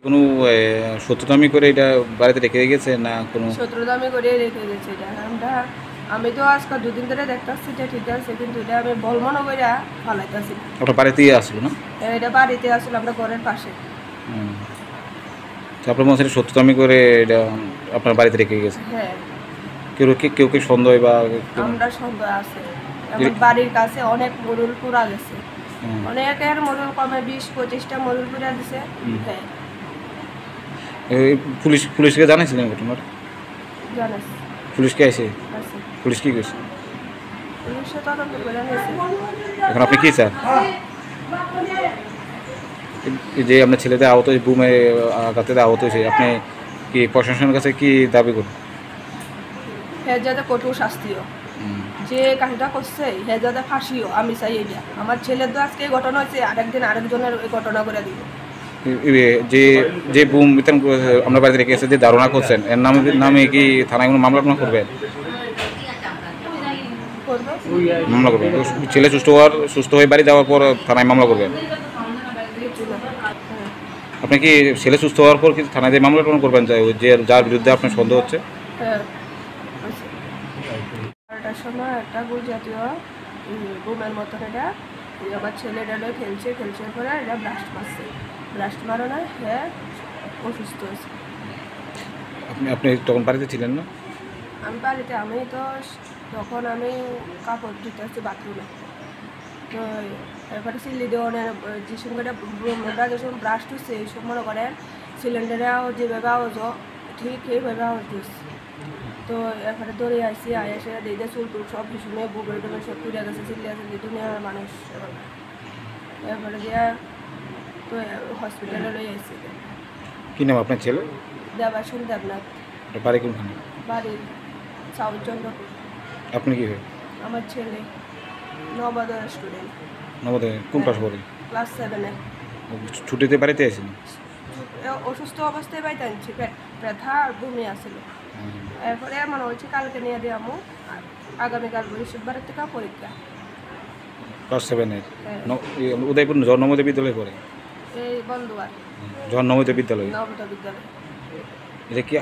কোনো শত্রুতামি করে এটা বাড়িতে রেখে গেছে না কোনো শত্রুতামি করে রেখে গেছে এটা আমি তো আজকে দুদিন ধরে দেখতেছি এটা ঠিক আছে, কিন্তু এটা আমি বলমনো করে ফালাইতেছি। আপনার বাড়িতেই আসলো না? এটা বাড়িতে আসলে আমরা ঘরের পাশে। আপনার মনে হচ্ছে শত্রুতামি করে এটা আপনার বাড়িতে রেখে গেছে? হ্যাঁ, কেউ সন্দেহ বা আমরা সন্দেহ আছে। আমার বাড়ির কাছে অনেক মরুল পুরা গেছে, অনেকের মরুল কমে 20-25টা মরুল পুরা দিছে। হ্যাঁ, পুলিশকে জানাইছিলেন ঘটনাটা? জানাস পুলিশকে আছে? আছে, পুলিশ কি করছে? পুলিশে তদন্ত করে নিয়েছে। এখন আপনি কি চান? যে আপনার ছেলেদের আহত বুমে আঘাতে আহত হয়েছে, আপনি কি প্রশাসনের কাছে কি দাবি করুন? হ্যাঁ, যাতে কঠোর শাস্তিও, যে কাজটা করছে হ্যাঁ যাতে ফাঁসিও আমি চাই। এটা আমার ছেলের তো আজকে এই ঘটনা হয়েছে, আরেকদিন আরেকজনের এই ঘটনা করে দিব। যে যে বুম বিতরণ আপনার বাড়িতে রেখে এসে যে ধারণা করছেন এর নামে কি থানায় কোনো মামলা করবেন? মামলা করবেন? ছেলে সুস্থ হয়ে বাড়ি যাওয়ার পর থানায় মামলা করবেন? আপনি কি ছেলে সুস্থ হওয়ার পর কি থানায় যে মামলা করবেন যে যার বিরুদ্ধে আপনার সন্দেহ হচ্ছে? হ্যাঁ, বারোটার সময় একটা গুল জাতীয় বুমের মতন এটা আমার ছেলেটা খেলছে পরে এটা ব্লাস্ট মারানো হ্যাঁ অসুস্থ হয়েছে। আপনি তখন বাড়িতে ছিলেন না? আমি বাড়িতে তখন আমি কাপড় ধুতে আসছি বাথরুমে। তো এরপরে সিলি দেওয়ানের যে সময়টা মোটা যখন ব্লাস্ট হচ্ছে এই সময় মনে করেন সিলিন্ডারে যেভাবে আওয়াজ ঠিক এইভাবে আওয়াজ দিচ্ছে। তো এরপরে দৌড়ে আসি এসে দিদি চুল টুল সব কিছু নিয়ে বুকের টুকের সব পুড়ে গেছে, চিল্লি দুনিয়ার মানুষ। এরপরে দিয়ে তো হসপিটালে লই আসছি। কি নাম আপনার ছেলে? দেবাসন দেবনাথ। বাড়ি কোনখানে? বাড়ির সাউথ চন্দ্রপুর। আপনি কি হয়? আমার ছেলে নবোদয় স্টুডেন্ট। নবোদয় কোন ক্লাস পড়ে? ক্লাস 7-এ। ছুটিতে বাড়িতে আসেন? অসুস্থ অবস্থায় বাড়িতে আনছি, ব্যথা আর বমি আসছিল। এরপরে মনে হচ্ছে কালকে নিয়ে দিয়ে আমু, আগামীকাল বৃহস্পতিবার থেকে পরীক্ষা। ক্লাস 7-এর? উদয়পুর নবোদয় বিদ্যালয়ে পড়ে? এই বন্ধুয়ার নবোদয় বিদ্যালয়। নবোদয় বিদ্যালয়। এটা কি